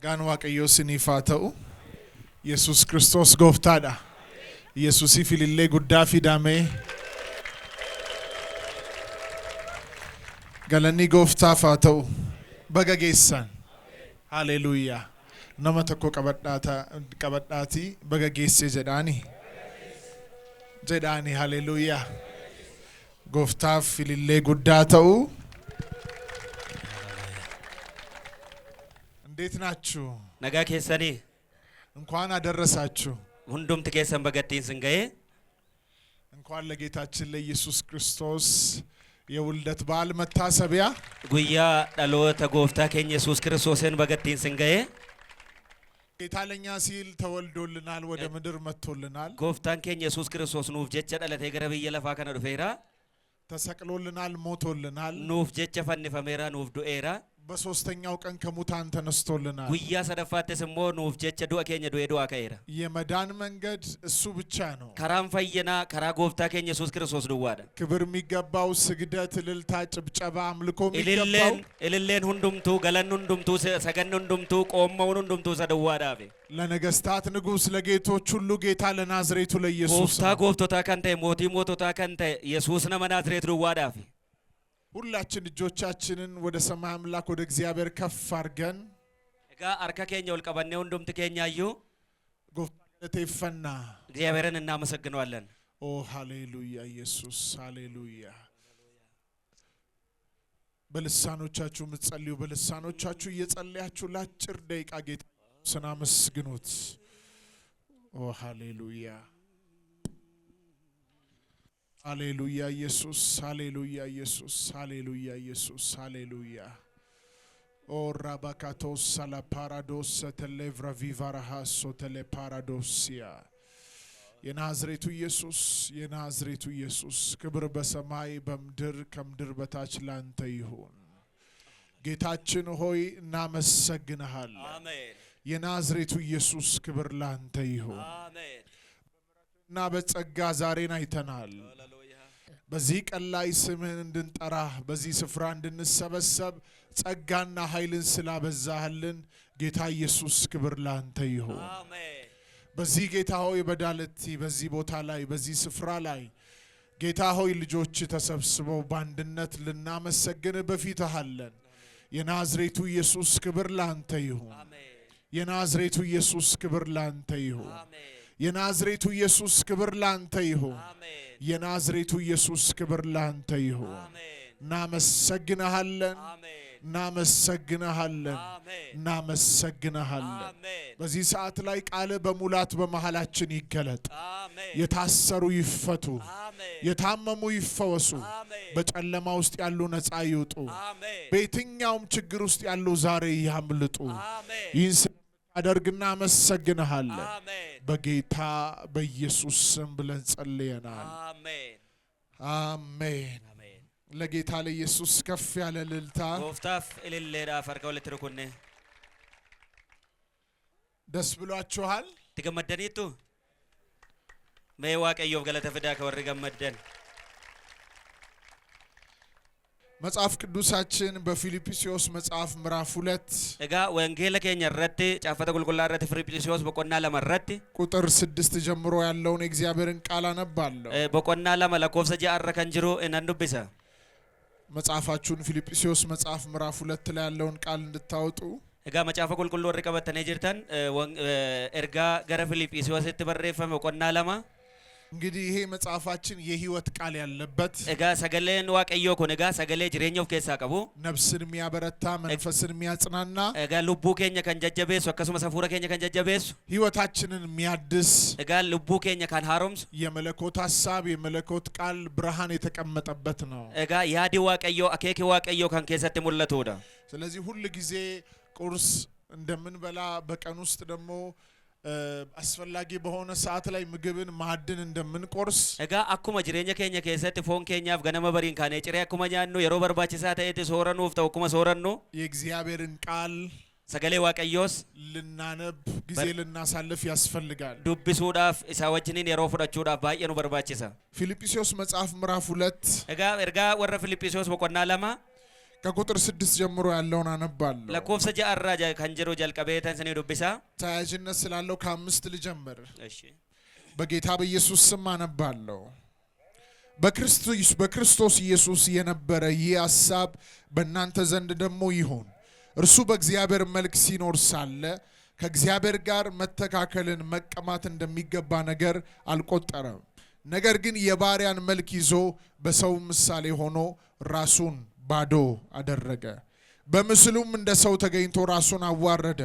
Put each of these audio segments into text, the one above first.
Nagaan waaqayyoo isiniif haa ta'u. Yesus Kiristoos gooftaadha. Yesuusiif ilillee guddaa fidamee galanni gooftaaf haa ta'u. Baga geessan. Haleluuyaa. Nama tokko qabadhaati baga geesse jedhaani. Haleluuyaa. Gooftaaf ilillee guddaa ta'u. እንዴት ናችሁ? ነጋ ከሰኒ እንኳን አደረሳችሁ። ሁንዱምት ከሰን በገቲን ስንገዬ እንኳን ለጌታችን ለኢየሱስ ክርስቶስ የውልደት በዓል መታሰቢያ ጉያ ዳሎተ ጎፍታ ከኝ ኢየሱስ ክርስቶስን በገቲን ስንገዬ ጌታ ለኛ ሲል ተወልዶልናል፣ ወደ ምድር መጥቶልናል። ጎፍታን ከኝ ኢየሱስ ክርስቶስ ኑፍ ጀቸ ዳለተ ገረብየ ለፋ ከነ ዱፌራ ተሰቅሎልናል፣ ሞቶልናል። ኑፍ ጀቸ ፈንፈሜራ ኑፍ ዱኤራ በሶስተኛው ቀን ከሙታን ተነስቶልናል። ጉያ ሰደፋተስ ሞ ኑፍ ጀቸ ዱአ ከኝ ዱአ ከይራ የመዳን መንገድ እሱ ብቻ ነው። ከራም ፈየና ከራ ጎፍታ ከኝ ኢየሱስ ክርስቶስ ዱዋዳ ክብር የሚገባው ስግደት፣ እልልታ፣ ጭብጨባ፣ አምልኮ የሚገባው እልልን ሁንዱምቱ ገለን ሁንዱምቱ ሰገን ሁንዱምቱ ቆመውን ሁንዱምቱ ሰደዋዳፌ ለነገስታት ንጉስ ለጌቶች ሁሉ ጌታ ለናዝሬቱ ለኢየሱስ ጎፍታ ጎፍቶታ ካንተ ሞቲ ሞቶታ ካንተ ኢየሱስ ነመናዝሬት ዱዋዳፌ ሁላችን እጆቻችንን ወደ ሰማይ አምላክ ወደ እግዚአብሔር ከፍ አድርገን እጋ አርካ ከኛ ወልቀበኔ ሁንዱምት ከኛዩ ጎፍታለቴ ፈና እግዚአብሔርን እናመሰግናለን። ኦ ሃሌሉያ ኢየሱስ ሃሌሉያ። በልሳኖቻችሁ ምትጸልዩ በልሳኖቻችሁ እየጸለያችሁ ለአጭር ደቂቃ ጌታን አመስግኑት። ኦ ሃሌሉያ ሃሌሉያ ኢየሱስ ሃሌሉያ ኢየሱስ ሃሌሉያ ኢየሱስ ሃሌሉያ። ኦ ራባካቶስ ሳላ ፓራዶስ ተሌቭራ ቪቫራሃሶ ተሌ ፓራዶሲያ። የናዝሬቱ ኢየሱስ የናዝሬቱ ኢየሱስ ክብር በሰማይ በምድር ከምድር በታች ላንተ ይሁን። ጌታችን ሆይ እናመሰግንሃለን። አሜን። የናዝሬቱ ኢየሱስ ክብር ላንተ ይሁን። አሜን። እና በጸጋ ዛሬን አይተናል። በዚህ ቀን ላይ ስምህን እንድንጠራ በዚህ ስፍራ እንድንሰበሰብ ጸጋና ኃይልን ስላበዛህልን ጌታ ኢየሱስ ክብር ላንተ ይሁን። አሜን። በዚህ ጌታ ሆይ በዳለቲ በዚህ ቦታ ላይ በዚህ ስፍራ ላይ ጌታ ሆይ ልጆች ተሰብስበው በአንድነት ልናመሰግን በፊትህ አለን። የናዝሬቱ ኢየሱስ ክብር ላንተ ይሁን። የናዝሬቱ ኢየሱስ ክብር ላንተ ይሁን። የናዝሬቱ ኢየሱስ ክብር ላንተ ይሁን። የናዝሬቱ ኢየሱስ ክብር ላንተ ይሁን። እናመሰግንሃለን፣ እናመሰግንሃለን፣ እናመሰግንሃለን። በዚህ ሰዓት ላይ ቃል በሙላት በመሃላችን ይገለጥ። የታሰሩ ይፈቱ፣ የታመሙ ይፈወሱ፣ በጨለማ ውስጥ ያሉ ነፃ ይውጡ፣ በየትኛውም ችግር ውስጥ ያሉ ዛሬ ያምልጡ። ይህን አደርግና አመሰግንሃለን። በጌታ በኢየሱስ ስም ብለን ጸልየናል። አሜን አሜን። ለጌታ ለኢየሱስ ከፍ ያለ እልልታ። ጎፍታፍ እልልሌዳ ፈርከው ለትርኩኔ ደስ ብሏችኋል? ትገመደኒቱ መዋቀዮፍ ገለተ ፍዳ ከወር ገመደን። መጽሐፍ ቅዱሳችን በፊልጵስዩስ መጽሐፍ ምዕራፍ 2 እጋ ወንጌል ከኛ ረቲ ጫፈተ ጉልጉላ ረቲ ፊልጵስዩስ በቆና ለመረቲ ቁጥር 6 ጀምሮ ያለውን የእግዚአብሔርን ቃል አነባለሁ። በቆና ለመለኮፍ ሰጂ አረከን ጅሮ እንንዱብሰ መጽሐፋችሁን ፊልጵስዩስ መጽሐፍ ምዕራፍ 2 ላይ ያለውን ቃል እንድታወጡ እጋ መጽሐፈ ጉልጉሎ ወርቀበተነ ጅርተን ኤርጋ ገረ ፊልጵስዩስ ተበረፈ በቆና ለማ እንግዲህ ይሄ መጽሐፋችን የህይወት ቃል ያለበት እጋ ሰገለን ዋቀዮ ኮን እጋ ሰገሌ ጅሬኛው ከሳ ቀቡ ነፍስን የሚያበረታ መንፈስን የሚያጽናና እጋ ልቡ ከኛ ከንጀጀቤስ ወከሱመ ሰፉረ ከኛ ከንጀጀቤስ ህይወታችንን የሚያድስ እጋ ልቡ ከኛ ካን ሃሮምስ የመለኮት ሐሳብ የመለኮት ቃል ብርሃን የተቀመጠበት ነው። እጋ ያዲ ዋቀዮ አኬኪ ዋቀዮ ካን ከሰተ ሙለቶዳ። ስለዚህ ሁሉ ጊዜ ቁርስ እንደምንበላ በቀን ውስጥ ደግሞ አስፈላጊ በሆነ ሰዓት ላይ ምግብን ማዕድን እንደምንቆርስ እጋ አኩማ ጅሬኛ ከኛ ከሰተ ፎን ከኛፍ ገነመ በሪን ካኔ ጭሬ አኩማ ኛኑ የሮ በርባቺሳ ተእት ሶረኑፍ ተውኩማ ሶረኑ የእግዚአብሔርን ቃል ሰገሌ ዋቀዮስ ልናነብ ጊዜ ልናሳልፍ ያስፈልጋል። ዱብሱዳፍ ኢሳወጅኒን የሮ ፍዳቹዳፍ ባየኑ በርባቺሳ ፊልጵስዩስ መጽሐፍ ምዕራፍ 2 እጋ ወረ ፊልጵስዩስ በቆና ለማ ከቁጥር 6 ጀምሮ ያለውን አነባለሁ። ለኮፍሰ ጃአራ ከንጀሮ ጀልቀቤተን ሰኔ ዱብሳ ተያያዥነት ስላለው ከ5 ልጀምር። እሺ በጌታ በኢየሱስ ስም አነባለሁ። በክርስቶስ ኢየሱስ የነበረ ይህ ሐሳብ በእናንተ ዘንድ ደግሞ ይሁን። እርሱ በእግዚአብሔር መልክ ሲኖር ሳለ ከእግዚአብሔር ጋር መተካከልን መቀማት እንደሚገባ ነገር አልቆጠረም። ነገር ግን የባሪያን መልክ ይዞ በሰው ምሳሌ ሆኖ ራሱን ባዶ አደረገ። በምስሉም እንደ ሰው ተገኝቶ ራሱን አዋረደ፣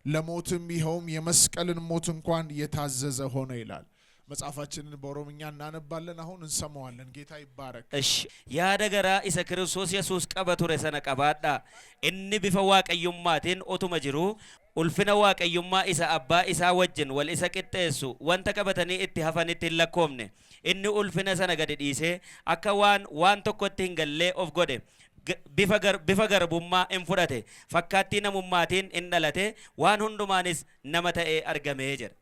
ለሞትም ይኸውም የመስቀልን ሞት እንኳን የታዘዘ ሆነ ይላል። መጽሐፋችንን በኦሮምኛ እናነባለን። አሁን እንሰማዋለን። ጌታ ይባረክ። እሺ ያደገራ ኢሰ ክርስቶስ ኢየሱስ ቀበቱረ ሰነ ቀባዳ እኒ ቢፈ ዋቀዩማቲን ኦቱመ ጅሩ ኡልፍነ ዋቀዩማ ኢሰ አባ ኢሳ ወጅን ወል ኢሰ ቅጤሱ ወንተ ቀበተኒ እቲ ሀፈኒቲ ለኮምነ እኒ ኡልፍነ ሰነ ገድ ዲሴ አከ ዋን ቶኮቲ hingalle of gode bifa garbummaa in fudhate fakkaattii namummaatiin in dhalate waan hundumaanis nama ta'ee argamee jira.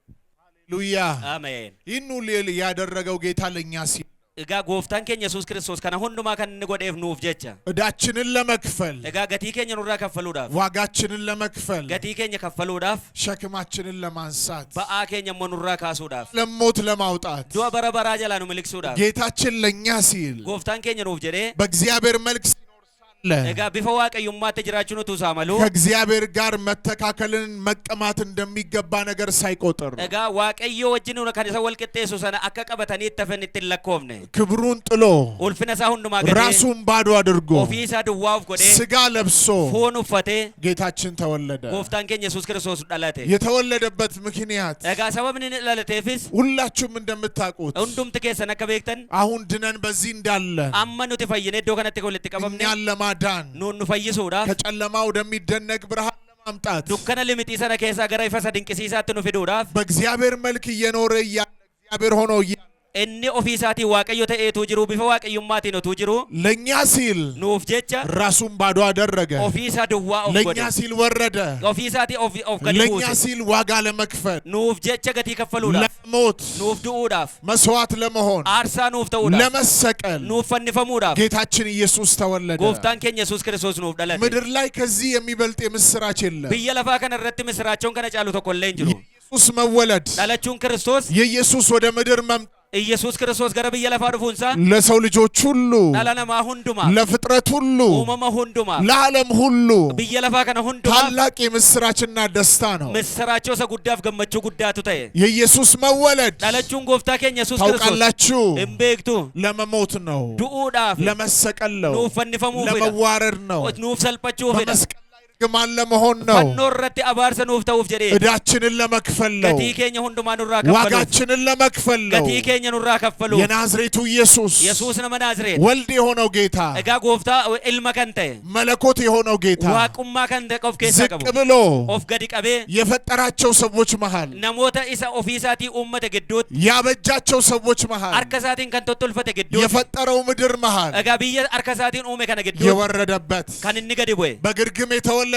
ሃሌሉያ አሜን። ይህን ሁሉ ያደረገው ጌታ ለኛ ሲል እጋ ጎፍታን ኬኛ ኢየሱስ ክርስቶስ ከነ ሁንዱማ ከን ጎዴፍ ኑፍ ጀቻ እዳችንን ለመክፈል እጋ ገቲ ኬኛ ኑራ ከፈሉዳፍ ዋጋችንን ለመክፈል ገቲ ኬኛ ከፈሉዳፍ ሸክማችንን ለማንሳት በአ ኬኛ መኑራ ካሱዳፍ ለሞት ለማውጣት ዱአ በረበራ ጀላኑ ምልክሱዳፍ ጌታችን ለኛ ሲል ጎፍታን ኬኛ ኑፍ ጀዴ በእግዚአብሔር መልክ እጋ ቢፈ ዋቀዩማት ጅራችኑ ቱሳመሉ ከእግዚአብሔር ጋር መተካከልን መቀማት እንደሚገባ ነገር ሳይቆጥር እጋ ዋቀዮ ወጅኑ ከነሰ ወልቅጤሱ ሰነ አከቀበተኒ ተፈን ትለኮምነ ክብሩን ጥሎ ኡልፍነሳ ሁንዱማ ገዴ ራሱን ባዶ አድርጎ ኦፊሳ ድዋፍ ጎዴ ስጋ ለብሶ ፎኑ ፈቴ ጌታችን ተወለደ። ጎፍታን ኬኛ ኢየሱስ ክርስቶስ ዳላቴ የተወለደበት ምክንያት እጋ ሰበብን ላለቴፊስ ሁላችሁም እንደምታውቁት ሁንዱም ተከሰነ ከቤክተን አሁን ድነን በዚህ እንዳለን አመኑ ተፈየነ ዶ ከነተ ኮልት ቀበምነ እኛን ለማዳን ኑኑ ፈይሱዳ ከጨለማ ወደሚደነቅ ብርሃን ለማምጣት ዱከነ ሊሚጢ ሰነ ከሳ ገራ ይፈሳ ድንቅሲሳት ነው ፊዱዳፍ በእግዚአብሔር መልክ እየኖረ እግዚአብሔር ሆኖ እኒ ኦፊሳቲ ዋቀዮ ተኤቱ ጅሩ ቢፈ ዋቀዩማቲ ነው ቱጅሩ ለኛ ሲል ኑፍ ጀቻ ራሱን ባዶ አደረገ። ኦፊሳ ድዋ ኦፍ ለኛ ሲል ወረደ። ኦፊሳቲ ኦፍ ገዲኩስ ለኛ ሲል ዋጋ ለመክፈል ኑፍ ጀቻ ገቲ ከፈሉዳፍ ለሞት ኑፍ ዱኡዳፍ መስዋዕት ለመሆን አርሳ ኑፍ ተውዳፍ ለመሰቀል ኑፍ ፈንፈሙዳፍ ጌታችን ኢየሱስ ተወለደ። ጎፍታን ኬኛ ኢየሱስ ክርስቶስ ኑፍ ዳለተ ምድር ላይ ከዚህ የሚበልጥ የምስራች የለም። ብየለፋ ከነረት ምስራቸውን ከነጫሉ ተቆለኝ ጅሩ ኢየሱስ መወለድ ዳለቹን ክርስቶስ የኢየሱስ ወደ ምድር መምጣት ኢየሱስ ክርስቶስ ገረ ብየለፋ ዱፉንሳ ለሰው ልጆች ሁሉ ዳለነማ ሁንዱማ ለፍጥረት ሁሉ ኡመማ ሁንዱማ ለዓለም ሁሉ ብየለፋ ከነ ሁንዱማ ታላቅ የምስራችና ደስታ ነው። ምስራቸው ሰጉዳፍ ገመቹ ጉዳቱ ተየ የኢየሱስ መወለድ ዳለቹን ጎፍታ ኬኛ ኢየሱስ ክርስቶስ ታውቃላችሁ እምቤክቱ ለመሞት ነው፣ ዱኡዳፍ ለመሰቀል ነው፣ ኑፍ ፈንፈሙ ለመዋረድ ነው፣ ኑፍ ሰልጳቹ ፌዳ በመስቀል ግማን ለመሆን ነው፣ ፈኖረቲ አባርሰ ኑፍ ተውፍ ጀዴ እዳችንን ለመክፈል ነው፣ ገቲ ኬኛ ሁንዱማ ኑራ ከፈሉ ዋጋችንን ለመክፈል ነው። ገቲ ኬኛ ኑራ ከፈሉ የናዝሬቱ ኢየሱስ ኢየሱስ ነው መናዝሬት ወልድ የሆነው ጌታ እጋ ጎፍታ ኢልመ ከንተ መለኮት የሆነው ጌታ ዋቁማ ከንተ ቆፍ ከሳ ዝቅ ቀቡ ብሎ ኦፍ ገዲ ቀቤ የፈጠራቸው ሰዎች መሃል ነሞተ ኢሳ ኦፊሳቲ ኡመተ ግዱት ያበጃቸው ሰዎች መሃል አርከሳቲን ከንተ ጡልፈተ ግዱት የፈጠረው ምድር መሃል እጋ ብየ አርከሳቲን ኡመ ከነ ግዱት የወረደበት ከንኒ ገዲ ቦይ በግርግም የተወለደበት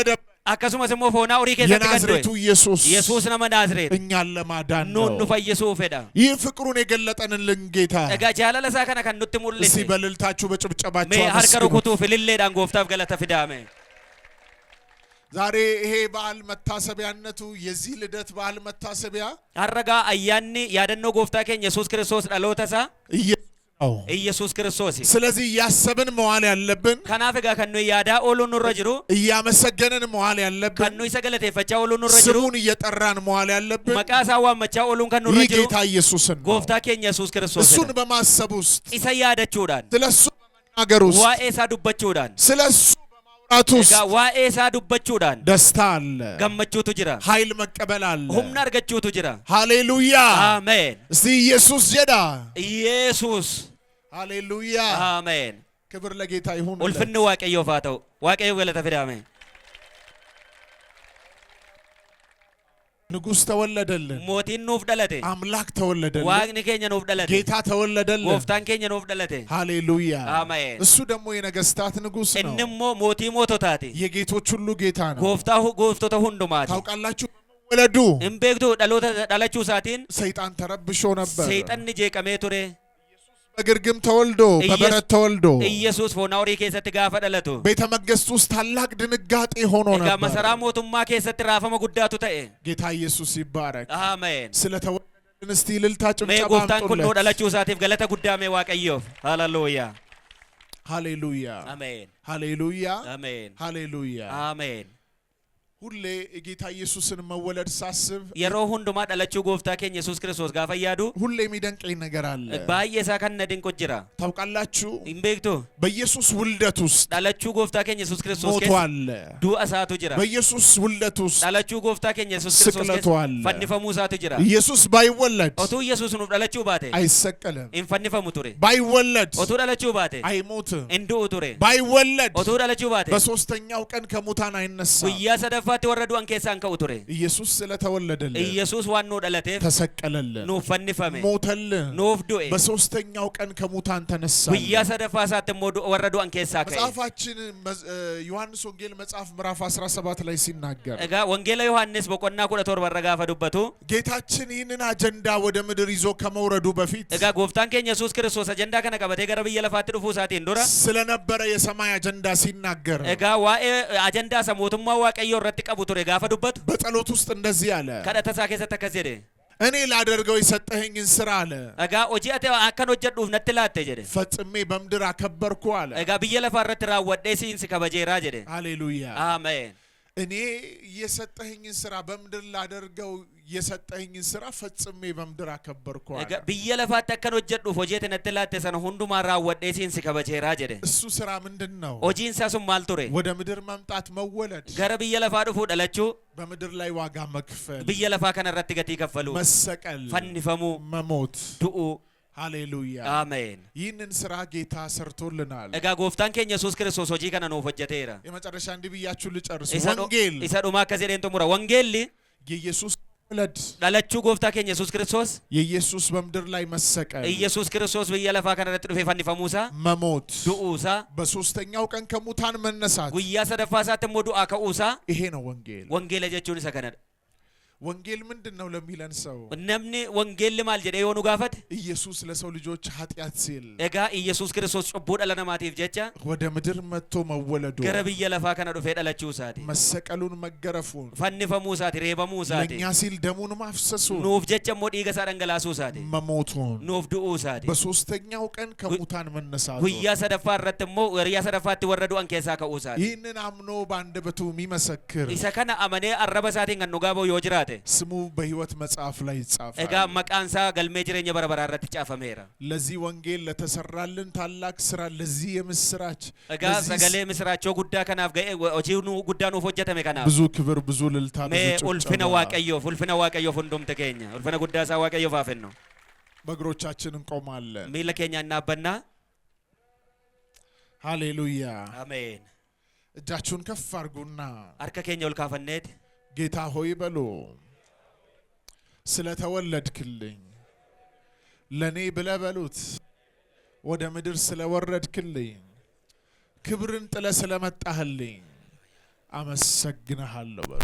አከሱመ ስሞ ፎና ኡሪ ከሰት የናዝሬቱ ኢየሱስ ኢየሱስ ነው መናዝሬት እኛን ለማዳን ኑኑ ነው። ፈየሱ ፌዳ ይህ ፍቅሩን የገለጠንልን ጌታ እጋ ጃላለ ሳከና ከንት ሙልሲ እስቲ በልልታችሁ በጭብጨባችሁ ሜ ሀርከሩ አመስግኑ። ኩቱ ፍልሌ ዳን ጎፍታፍ ገለተ ፊዳሜ ዛሬ ይሄ በዓል መታሰቢያነቱ የዚህ ልደት በዓል መታሰቢያ አረጋ አያኒ ያደነው ጎፍታ ኬኝ ኢየሱስ ክርስቶስ ዳሎተሳ ኢየሱስ ክርስቶስ ስለዚህ እያሰብን መዋል ያለብን ከናፈ ጋ ከኑ ያዳ ኦሉ ኑረ ጅሩ እያመሰገንን መዋል ያለብን ከኑ ይሰገለተ ፈቻ ኦሉ ኑረ ጅሩ ስሙን እየጠራን መዋል ያለብን መቃሳዋ መቻ ኦሉን ከኑ ኑረ ጅሩ ጌታ ኢየሱስን ጎፍታ ኬኝ ኢየሱስ ክርስቶስ እሱን በማሰብ ውስጥ ኢሰያደቹዳን ስለሱ በመናገር ውስጥ ዋኤሳ ዱበቹዳን ስለሱ በማውራት ውስጥ ዋኤሳ ዱበቹዳን ደስታ አለ፣ ገመቹቱ ጅራ ኃይል መቀበል አለ፣ ሁምና አርገቹቱ ጅራ። ሃሌሉያ አሜን። እስቲ ኢየሱስ ጀዳ ኢየሱስ ሃሌሉያ አሜን። ክብር ለጌታ ይሁን። ኡልፍን ዋቀዮ ፋተው ዋቀዮ ገለተ ፊዳሜ ንጉስ ተወለደልን፣ ሞቲን ኑፍ ደለቴ አምላክ ተወለደልን፣ ዋግኒ ኬኛ ኑፍ ደለቴ ጌታ ተወለደልን፣ ጎፍታን ኬኛ ኑፍ ደለቴ። ሃሌሉያ አሜን። እሱ ደግሞ የነገስታት ንጉስ ነው፣ እንሞ ሞቲ ሞቶታቲ የጌቶች ሁሉ ጌታ ነው። ጎፍቶተ ሁንዱማቲ ታውቃላችሁ ወለዱ እምቤክቱ ዳለቹ ሳቲን ሰይጣን ተረብሾ ነበር። ሰይጣን ጄቀሜ ቱሬ በግርግም ተወልዶ በበረት ተወልዶ ኢየሱስ ፎናውሪ ከሰት ጋፈ ደለቱ ቤተ መንግስት ውስጥ ታላቅ ድንጋጤ ሆኖ ነበር። እጋ መሰራ ሞቱማ ከሰት ራፈመ ጉዳቱ ተኤ ጌታ ኢየሱስ ይባረክ። አሜን። ስለተወለደን እስቲ እልልታ ጭብጨባ ጎፍታን ኩኖ ደለቹ ሳቲፍ ገለተ ጉዳሜ ዋቀዮ ሃሌሉያ ሃሌሉያ አሜን ሃሌሉያ አሜን ሃሌሉያ አሜን። ሁሌ ጌታ ኢየሱስን መወለድ ሳስብ የሮ ሁንዱማ ደለቹ ጎፍታ ከኝ ኢየሱስ ክርስቶስ ጋፈ ያዱ ሁሌ የሚደንቀኝ ነገር አለ። ባየሳ ከነ ድንቆ ጅራ ታውቃላችሁ? ኢምቤክቶ በኢየሱስ ውልደት ውስጥ ደለቹ ጎፍታ ከኝ ኢየሱስ ክርስቶስ ሞቶ አለ። ዱአሳቱ ጅራ በኢየሱስ ውልደት ውስጥ ደለቹ ጎፍታ ከኝ ኢየሱስ ክርስቶስ ስቅለቱ አለ። ፈንፈሙ ሳቱ ጅራ ኢየሱስ ባይወለድ ኦቱ ኢየሱስ ነው ደለቹ ባቴ አይሰቀልም። ኢንፈንፈሙ ቱሬ ባይወለድ ኦቱ ደለቹ ባቴ አይሞትም። እንዱ ቱሬ ባይወለድ ኦቱ ደለቹ ባቴ በሶስተኛው ቀን ከሙታን አይነሳም። ጉያ ሰደፋት ወረዱ አንከሳን ከኡቱሬ ኢየሱስ ስለተወለደልን ኢየሱስ ዋኖ ደለቴ ተሰቀለልን፣ ኑ ፈንፈመ ሞተልን፣ ኑፍ ዱኤ በሶስተኛው ቀን ከሙታን ተነሳ። ጉያ ሰደፋ ሳት ሞዱ ወረዱ አንከሳ ከ መጽሐፋችን ዮሐንስ ወንጌል መጽሐፍ ምዕራፍ 17 ላይ ሲናገር እጋ ወንጌላ ዮሐንስ በቆና ኩለቶር በረጋፈ ዱበቱ ጌታችን ይህንን አጀንዳ ወደ ምድር ይዞ ከመውረዱ በፊት እጋ ጎፍታን ከኝ ኢየሱስ ክርስቶስ አጀንዳ ከነ ቀበቴ ገረብ የለፋት ዱፉ ሳት እንዶራ ስለነበረ የሰማይ አጀንዳ ሲናገር እጋ ዋኤ አጀንዳ ሰሞቱማ ዋቀዮ ረጥ ቀቡቱሬ ጋፈ ዱበት በጸሎት ውስጥ እንደዚህ አለ። ከደተሳ ከሰ ተከዘደ እኔ ላደርገው የሰጠኸኝን ስራ አለ እጋ ኦጂአቴ አከን ወጀዱፍ ነትላተ ጀደ ፈጽሜ በምድር አከበርኩ አለ። እጋ ብየለፋረት ራወደ ሲንስ ከበጀራ ጀደ ሃሌሉያ አሜን። እኔ የሰጠኸኝን ስራ በምድር ላደርገው የሰጠኸኝን ስራ ፈጽሜ በምድር አከበርኩ አለ። እጋ ብየለፋት አከን ወጀዱፍ ኦጂአቴ ነትላተ ሰነ ሁንዱማ ራወደ ሲንስ ከበጀራ ጀደ እሱ ስራ ምንድነው? ኦጂንሳ ሱም ማልቱሬ ወደ ምድር መምጣት መወለድ፣ ገረ ብየለፋ ዱፉ ደለቹ በምድር ላይ ዋጋ መክፈል፣ ብየለፋ ከነረት ገቲ ከፈሉ መሰቀል፣ ፈንፈሙ መሞት። ዱኡ ሃሌሉያ አሜን። ይህንን ስራ ጌታ ሰርቶልናል። እጋ ጎፍታን ከኝ ኢየሱስ ክርስቶስ ሆጂ ከነ ነው ፈጀቴራ የመጨረሻ እንዲህ ብያችሁ ልጨርስ። ወንጌል ኢሰዱማ ከዘዴን ተሙራ ወንጌል የኢየሱስ ወለድ ዳለቹ ጎፍታ ከኝ ኢየሱስ ክርስቶስ የኢየሱስ በምድር ላይ መሰቀል፣ ኢየሱስ ክርስቶስ ብየለፋ ከነረት ዱፌ ፈንፈሙሳ መሞት፣ ዱኡሳ በሶስተኛው ቀን ከሙታን መነሳት፣ ጉያ ሰደፋሳት ሞዱ አከኡሳ ይሄ ነው ወንጌል። ወንጌል ጀቹን ሰከነደ ወንጌል ምንድነው ለሚለን ሰው ነምኒ ወንጌል ማል ጀደ የሆኑ ጋፈት ኢየሱስ ለሰው ልጆች ኃጢአት ሲል እጋ ኢየሱስ ክርስቶስ ጭቡ ደለነማቲፍ ጀቻ ወደ ምድር መጥቶ መወለዱ፣ ገረብየ ለፋ ከነ ዱፌ ደለቹ ሳቲ መሰቀሉን፣ መገረፉን፣ ፈንፈሙ ሳቲ ሬበሙ ሳቲ ለኛ ሲል ደሙን ማፍሰሱን፣ ኑፍ ጀቸ ሞዲ ገሳ ደንገላሱ ሳቲ መሞቱን፣ ኑፍ ዱኡ ሳቲ በሶስተኛው ቀን ከሙታን መነሳቱ፣ ጉያ ሰደፋ ረተሞ ወሪያ ሰደፋት ወረዱ አንከሳ ከኡ ሳቲ ይህንን አምኖ በአንደበቱ የሚመሰክር ኢሳ ከነ አመኔ አረበ ሳቲ ገኑ ጋበው ዮጅራቴ ስሙ በሕይወት መጽሐፍ ላይ ይጻፋል። እጋ መቃንሳ ገልሜ ጅሬኛ በረበራረት ጫፈሜራ ለዚህ ወንጌል ለተሰራልን ታላቅ ስራ ለዚህ የምስራች እጋ ሰገሌ ምስራቸው ጉዳ ከናፍ ገ ኦጂኑ ጉዳኑ ፎጀተሜ ከናፍ ብዙ ክብር ብዙ ልልታ ሜ ብዙ ኡልፍነ ዋቀዮ ፉንዱም ተገኘ ኡልፍነ ጉዳሳ ዋቀዮ ፋፈን ነው። በእግሮቻችን እንቆማለን። ሚለ ኬኛ እናበና ሃሌሉያ አሜን። እጃችሁን ከፍ አድርጉና አርከ ኬኛ ኡልካፈኔት ጌታ ሆይ በሉ። ስለተወለድክልኝ ለኔ ብለህ በሉት። ወደ ምድር ስለወረድክልኝ ክብርን ጥለ ስለመጣህልኝ አመሰግንሃለሁ በሉ።